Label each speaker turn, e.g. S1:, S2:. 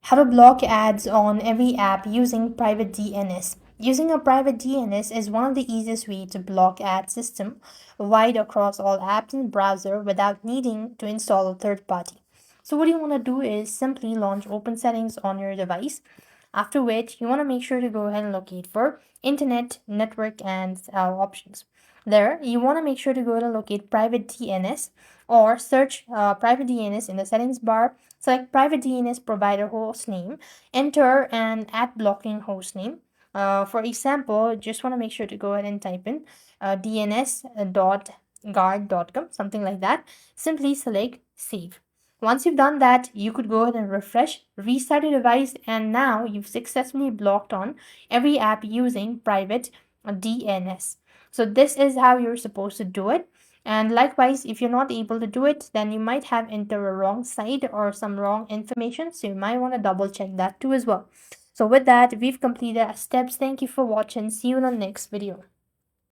S1: How to block ads on every app using private DNS. Using a private DNS is one of the easiest ways to block ad system wide across all apps in the browser without needing to install a third party. So what you want to do is simply launch open settings on your device, after which you want to make sure to go ahead and locate for internet, network, and options. There, you want to make sure to go to locate private DNS or search private DNS in the settings bar. Select private DNS provider host name, enter an ad blocking host name. For example, just want to make sure to go ahead and type in dns.guard.com, something like that. Simply select save. Once you've done that, you could go ahead and refresh, restart your device, and now you've successfully blocked on every app using private DNS. So this is how you're supposed to do it. And likewise, if you're not able to do it, then you might have entered a wrong site or some wrong information. So you might want to double check that too as well. So with that, we've completed our steps. Thank you for watching. See you in the next video.